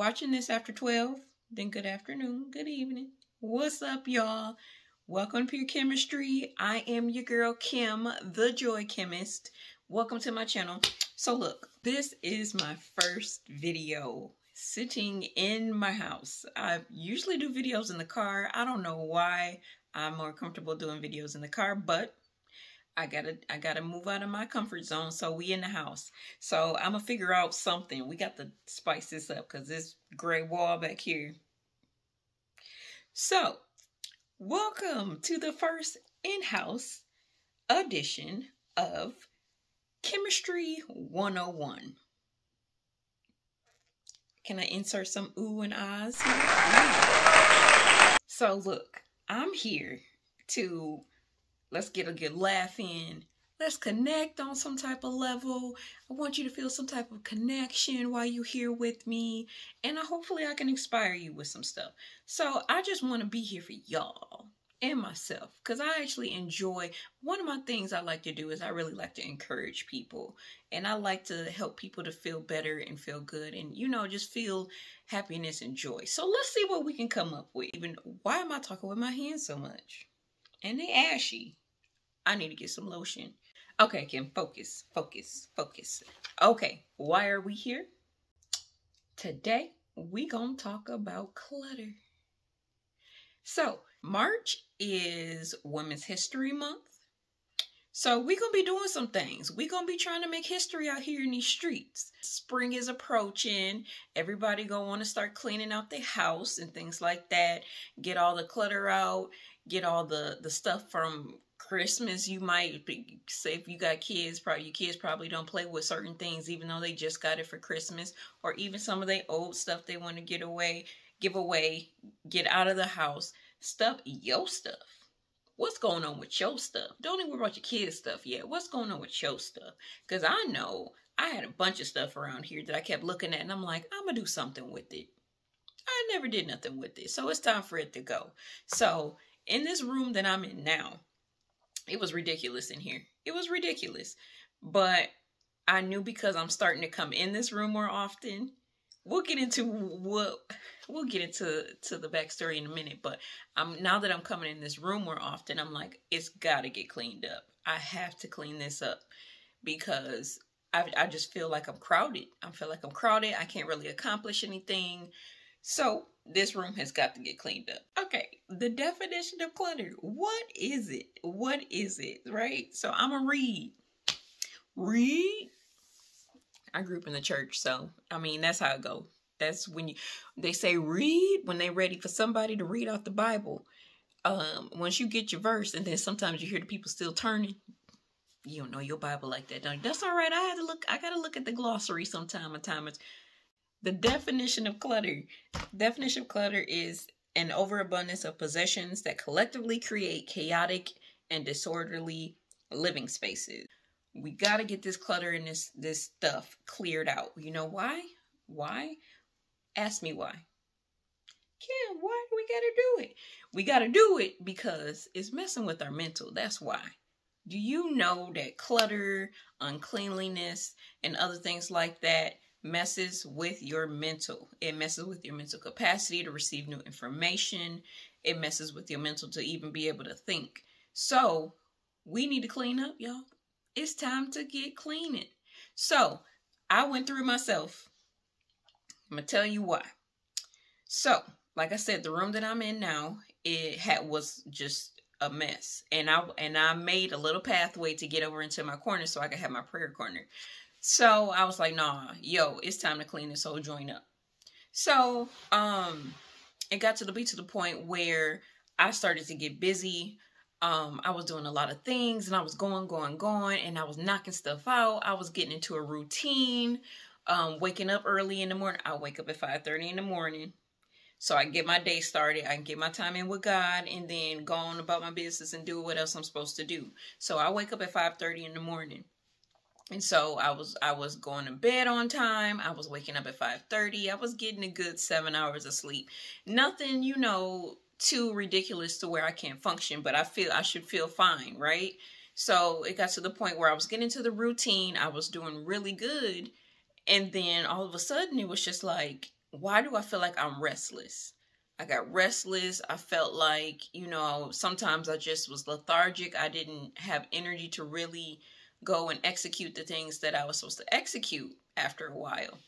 watching this after 12, then good afternoon, good evening. What's up, y'all? Welcome to KIMistry. I am your girl, Kim, the Joy Chemist. Welcome to my channel. So look, this is my first video sitting in my house. I usually do videos in the car. I don't know why I'm more comfortable doing videos in the car, but I gotta move out of my comfort zone. So we in the house. So I'm gonna figure out something. We got to spice this up because this gray wall back here. So welcome to the first in-house edition of KIMistry 101. Can I insert some ooh and ahs here? So look, I'm here to let's get a good laugh in. Let's connect on some type of level. I want you to feel some type of connection while you're here with me. And hopefully I can inspire you with some stuff. So I just want to be here for y'all and myself. Because I actually enjoy, one of my things I like to do is I really like to encourage people. And I like to help people to feel better and feel good. And, you know, just feel happiness and joy. So let's see what we can come up with. Even, why am I talking with my hands so much? And they ashy. I need to get some lotion. Okay, Kim, focus, focus, focus. Okay, why are we here? Today, we gonna talk about clutter. So, March is Women's History Month. So, we gonna be doing some things. We gonna be trying to make history out here in these streets. Spring is approaching. Everybody gonna wanna start cleaning out their house and things like that. Get all the clutter out. Get all the stuff from Christmas. You might say if you got kids, probably your kids probably don't play with certain things even though they just got it for Christmas, or even some of their old stuff they want to give away, get out of the house. Stuff your stuff. What's going on with your stuff? Don't even worry about your kids' stuff yet. What's going on with your stuff? Because I know I had a bunch of stuff around here that I kept looking at and I'm like, I'm gonna do something with it. I never did nothing with it, so it's time for it to go. So in this room that I'm in now, it was ridiculous in here. It was ridiculous. But I knew because I'm starting to come in this room more often. We'll get into the backstory in a minute. But now that I'm coming in this room more often, I'm like, it's got to get cleaned up. I have to clean this up because I just feel like I'm crowded. I feel like I'm crowded. I can't really accomplish anything. So this room has got to get cleaned up. Okay, the definition of clutter. What is it? What is it, right? So I'm going to read. Read. I grew up in the church, so, I mean, that's how it goes. That's when they say read when they're ready for somebody to read out the Bible. Once you get your verse, and then sometimes you hear the people still turning. You don't know your Bible like that, don't you? That's all right. I got to look at the glossary sometime. The definition of clutter. Definition of clutter is an overabundance of possessions that collectively create chaotic and disorderly living spaces. We got to get this clutter and this stuff cleared out. You know why? Why? Ask me why. Kim, why do we got to do it? We got to do it because it's messing with our mental. That's why. Do you know that clutter, uncleanliness, and other things like that messes with your mental? It messes with your mental capacity to receive new information. It messes with your mental to even be able to think. So we need to clean up, y'all. It's time to get cleaning. So I went through myself. I'm gonna tell you why. So, like I said, the room that I'm in now, was just a mess, and I made a little pathway to get over into my corner so I could have my prayer corner. So I was like, nah, yo, it's time to clean this whole joint up. So, it got to the point where I started to get busy. I was doing a lot of things and I was going, and I was knocking stuff out. I was getting into a routine, waking up early in the morning. I wake up at 5:30 in the morning. So I get my day started. I can get my time in with God and then go on about my business and do what else I'm supposed to do. So I wake up at 5:30 in the morning. And so I was going to bed on time. I was waking up at 5:30. I was getting a good 7 hours of sleep. Nothing, you know, too ridiculous to where I can't function, but I should feel fine, right? So it got to the point where I was getting into the routine. I was doing really good. And then all of a sudden it was just like, why do I feel like I'm restless? I got restless. I felt like, you know, sometimes I just was lethargic. I didn't have energy to really go and execute the things that I was supposed to execute after a while.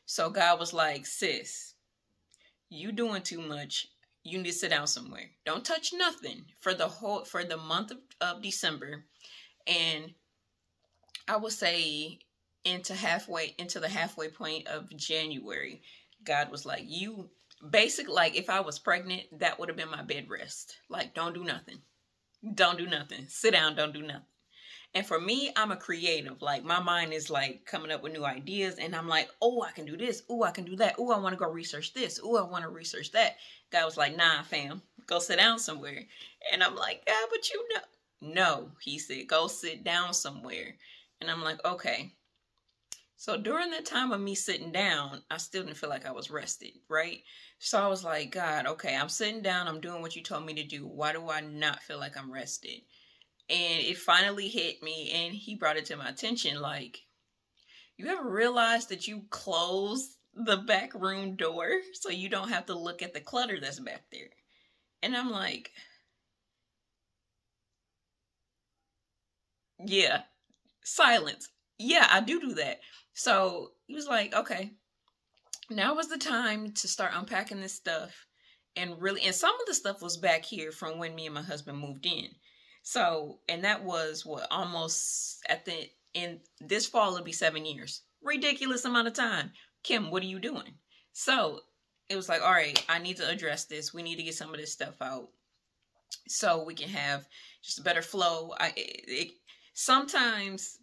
So God was like, sis, you doing too much. You need to sit down somewhere. Don't touch nothing for the month of December. And I would say into the halfway point of January, God was like, you basically, like, if I was pregnant, that would have been my bed rest. Like, don't do nothing. Don't do nothing. Sit down, don't do nothing. And for me, I'm a creative. Like, my mind is like coming up with new ideas, and I'm like, oh, I can do this. Oh, I can do that. Oh, I want to go research this. Oh, I want to research that. God was like, nah, fam, go sit down somewhere. And I'm like, God, but you know. No, he said, go sit down somewhere. And I'm like, okay. So during that time of me sitting down, I still didn't feel like I was rested, right? So I was like, God, okay, I'm sitting down. I'm doing what you told me to do. Why do I not feel like I'm rested? And it finally hit me, and he brought it to my attention. Like, you ever realize that you close the back room door so you don't have to look at the clutter that's back there? And I'm like, yeah, silence. Yeah, I do that. So he was like, okay, now was the time to start unpacking this stuff. And some of the stuff was back here from when me and my husband moved in. So, and that was what, almost in this fall, it'll be 7 years. Ridiculous amount of time. Kim, what are you doing? So it was like, all right, I need to address this. We need to get some of this stuff out so we can have just a better flow. Sometimes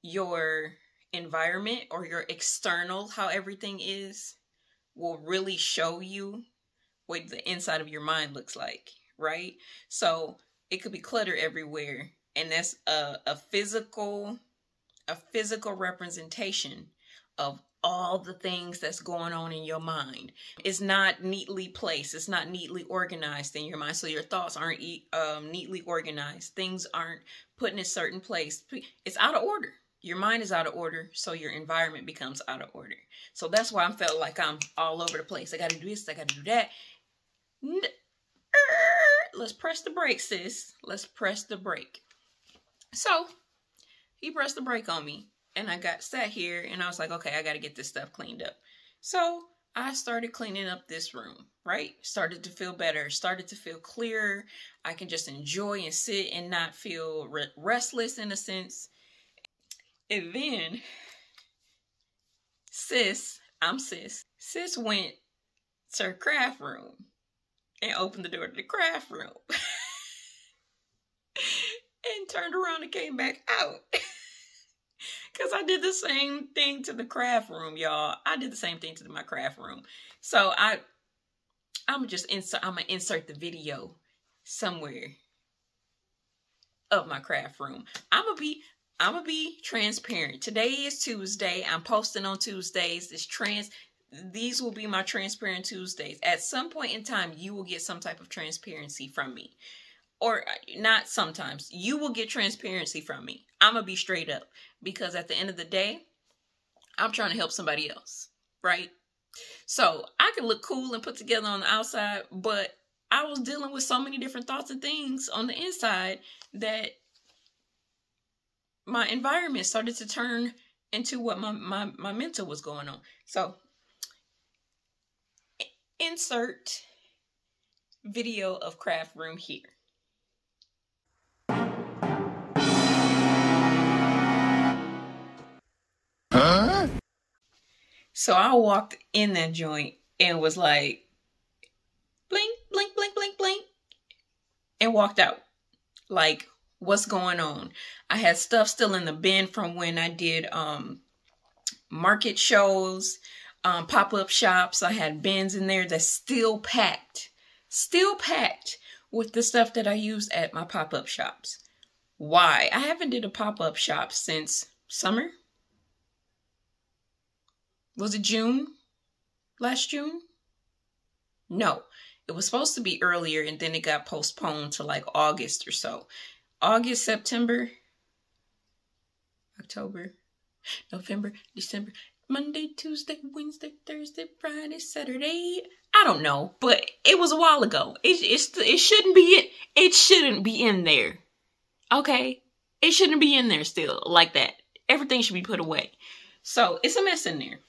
your environment or your external, how everything is, will really show you what the inside of your mind looks like, right? So it could be clutter everywhere, and that's a physical representation of all the things that's going on in your mind. It's not neatly placed. It's not neatly organized in your mind. So your thoughts aren't neatly organized. Things aren't put in a certain place. It's out of order. Your mind is out of order, so your environment becomes out of order. So that's why I felt like I'm all over the place. I got to do this. I got to do that. Let's press the brake, sis. Let's press the brake. So he pressed the brake on me, and I sat here, and I was like, okay, I got to get this stuff cleaned up. So I started cleaning up this room, right? Started to feel better, started to feel clearer. I can just enjoy and sit and not feel restless in a sense. And then sis went to her craft room and opened the door to the craft room and turned around and came back out. Because I did the same thing to the craft room, y'all. I did the same thing to my craft room. So I'm gonna insert the video somewhere of my craft room. I'm gonna be transparent. Today is Tuesday. I'm posting on Tuesdays. These will be my transparent Tuesdays. At some point in time, you will get some type of transparency from me. Or not sometimes. You will get transparency from me. I'm going to be straight up. Because at the end of the day, I'm trying to help somebody else. Right? So I can look cool and put together on the outside. But I was dealing with so many different thoughts and things on the inside that my environment started to turn into what my mental was going on. So insert video of craft room here. Huh? So I walked in that joint and was like, blink, blink, blink, blink, blink, and walked out. Like, what's going on? I had stuff still in the bin from when I did market shows, pop-up shops. I had bins in there that's still packed with the stuff that I used at my pop-up shops. Why? I haven't did a pop-up shop since summer. Was it June? Last June? No, it was supposed to be earlier, and then it got postponed to like August or so. August, September, October, November, December. Monday, Tuesday, Wednesday, Thursday, Friday, Saturday. I don't know, but it was a while ago. It shouldn't be it shouldn't be in there. Okay? It shouldn't be in there still like that. Everything should be put away. So it's a mess in there.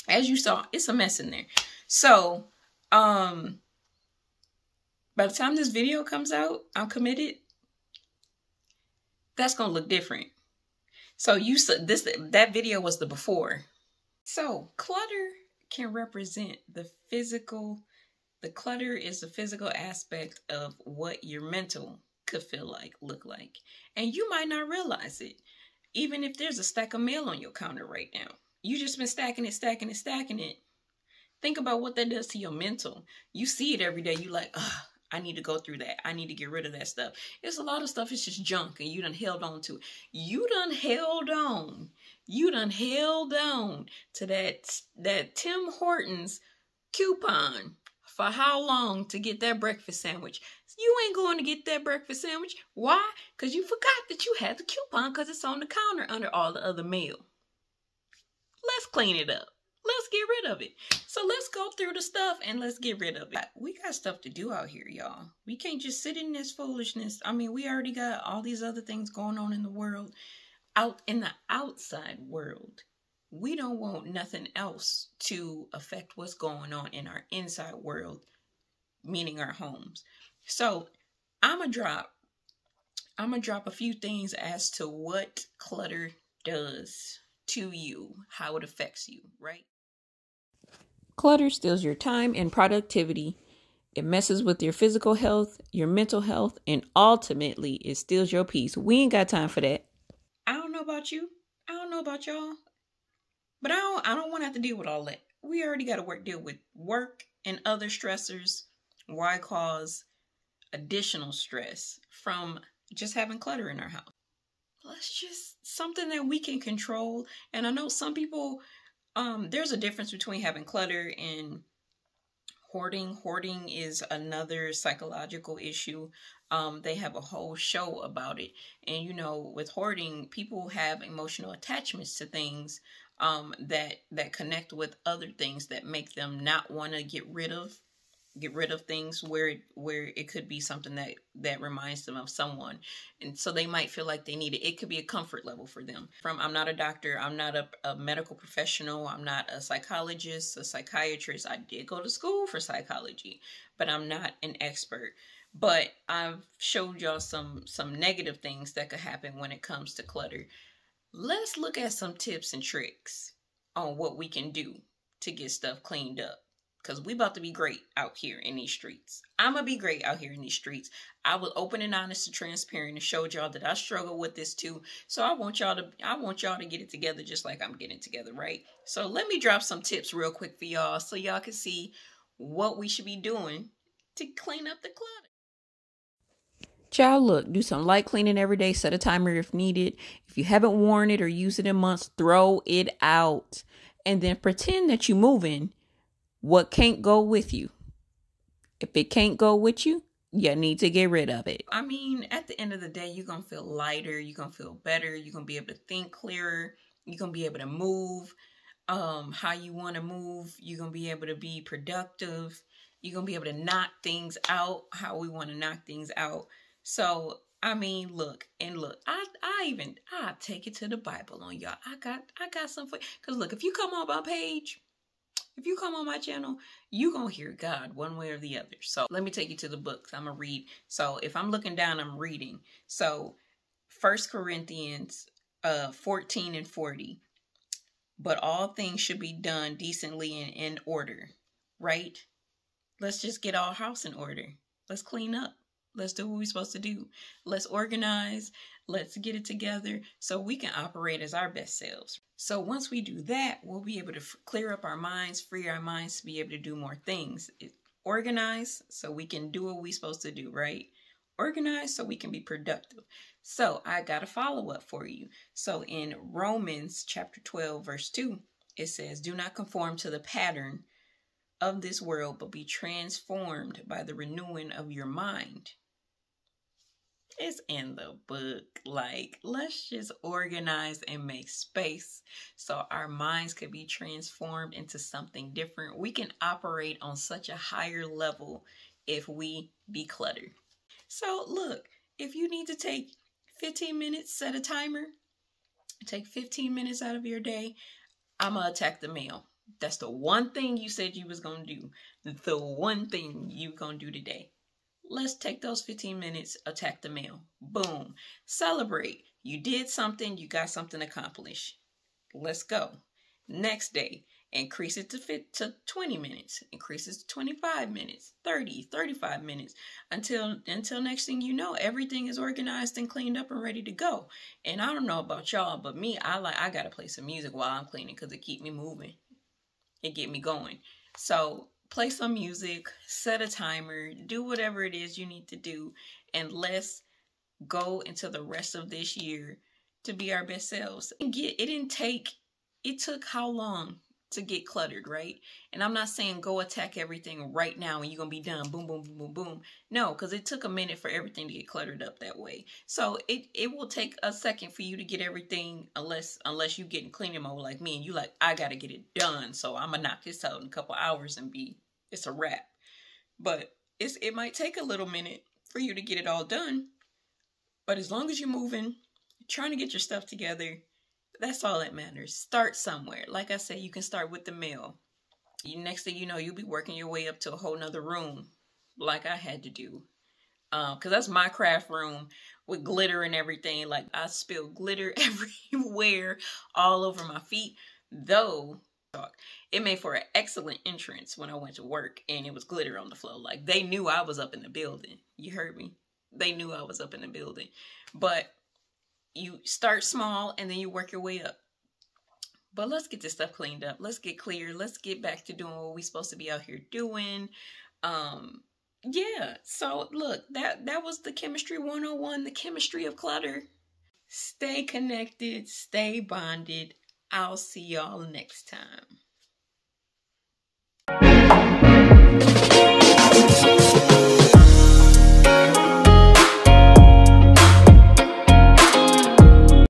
As you saw, it's a mess in there. So, by the time this video comes out, I'm committed. That's gonna look different. So that video was the before. So clutter can represent the physical. The clutter is the physical aspect of what your mental could feel like, look like, and you might not realize it. Even if there's a stack of mail on your counter right now, you just been stacking it. Think about what that does to your mental. You see it every day. You like, ugh, I need to go through that. I need to get rid of that stuff. It's a lot of stuff. It's just junk, and you done held on to it. You done held on. You done held on to that Tim Hortons coupon for how long to get that breakfast sandwich. You ain't going to get that breakfast sandwich. Why? Because you forgot that you had the coupon because it's on the counter under all the other mail. Let's clean it up. Let's get rid of it. So let's go through the stuff and let's get rid of it. We got stuff to do out here, y'all. We can't just sit in this foolishness. I mean, we already got all these other things going on in the world. Out in the outside world. We don't want nothing else to affect what's going on in our inside world, meaning our homes. So I'm gonna drop a few things as to what clutter does to you, how it affects you, right? Clutter steals your time and productivity. It messes with your physical health, your mental health, and ultimately it steals your peace. We ain't got time for that. I don't know about you. I don't know about y'all. But I don't want to have to deal with all that. We already got to deal with work and other stressors. Why cause additional stress from just having clutter in our house? Let's just something that we can control. And I know some people, there's a difference between having clutter and hoarding. Hoarding is another psychological issue. They have a whole show about it. And you know, with hoarding, people have emotional attachments to things that connect with other things that make them not want to get rid of things where it could be something that reminds them of someone, and so they might feel like they need it. It could be a comfort level for them. I'm not a doctor, I'm not a medical professional, I'm not a psychologist, a psychiatrist. I did go to school for psychology, but I'm not an expert. But I've showed y'all some negative things that could happen when it comes to clutter. Let's look at some tips and tricks on what we can do to get stuff cleaned up. Because we about to be great out here in these streets. I'm going to be great out here in these streets. I was open and honest and transparent and showed y'all that I struggle with this too. So I want y'all to get it together just like I'm getting together, right? So let me drop some tips real quick for y'all so y'all can see what we should be doing to clean up the clutter. Child, look, do some light cleaning every day. Set a timer if needed. If you haven't worn it or used it in months, throw it out. And then pretend that you're moving what can't go with you. If it can't go with you, you need to get rid of it. I mean, at the end of the day, you're going to feel lighter. You're going to feel better. You're going to be able to think clearer. You're going to be able to move how you want to move. You're going to be able to be productive. You're going to be able to knock things out how we want to knock things out. So, I mean, look, I take it to the Bible on y'all. I got some for you. Because look, if you come on my page, if you come on my channel, you're going to hear God one way or the other. So let me take you to the books. I'm going to read. So if I'm looking down, I'm reading. So 1 Corinthians 14 and 40. But all things should be done decently and in order, right? Let's just get our house in order. Let's clean up. Let's do what we're supposed to do. Let's organize. Let's get it together so we can operate as our best selves. So once we do that, we'll be able to clear up our minds, free our minds to be able to do more things. Organize so we can do what we're supposed to do, right? Organize so we can be productive. So I got a follow-up for you. So in Romans chapter 12, verse 2, it says, do not conform to the pattern of this world, but be transformed by the renewing of your mind. It's in the book. Like, let's just organize and make space so our minds could be transformed into something different. We can operate on such a higher level if we declutter. So look, if you need to take 15 minutes, set a timer, take 15 minutes out of your day, I'm going to attack the mail. That's the one thing you said you was going to do. The one thing you going to do today. Let's take those 15 minutes, attack the mail. Boom. Celebrate. You did something, you got something accomplished. Let's go. Next day, increase it to 20 minutes. Increase it to 25 minutes, 30, 35 minutes. Until next thing you know, everything is organized and cleaned up and ready to go. And I don't know about y'all, but me, I got to play some music while I'm cleaning because it keep me moving. It get me going. So play some music, set a timer, do whatever it is you need to do, and let's go into the rest of this year to be our best selves. It took how long to get cluttered, right? And I'm not saying go attack everything right now and you're going to be done. Boom, boom, boom, boom, boom. No, because it took a minute for everything to get cluttered up that way. So it will take a second for you to get everything, unless you get in cleaning mode like me and you like, I got to get it done. So I'm going to knock this out in a couple hours and it's a wrap. But it might take a little minute for you to get it all done. But as long as you're moving, trying to get your stuff together, that's all that matters. Start somewhere. Like I said, you can start with the mail. Next thing you know, you'll be working your way up to a whole nother room like I had to do. Because that's my craft room with glitter and everything. Like, I spilled glitter everywhere, all over my feet. Though, it made for an excellent entrance when I went to work and it was glitter on the floor. Like, they knew I was up in the building. You heard me? They knew I was up in the building. But you start small and then you work your way up. But let's get this stuff cleaned up. Let's get clear. Let's get back to doing what we're supposed to be out here doing. Yeah. So look, that was the KIMistry 101, the chemistry of clutter. Stay connected, stay bonded. I'll see y'all next time.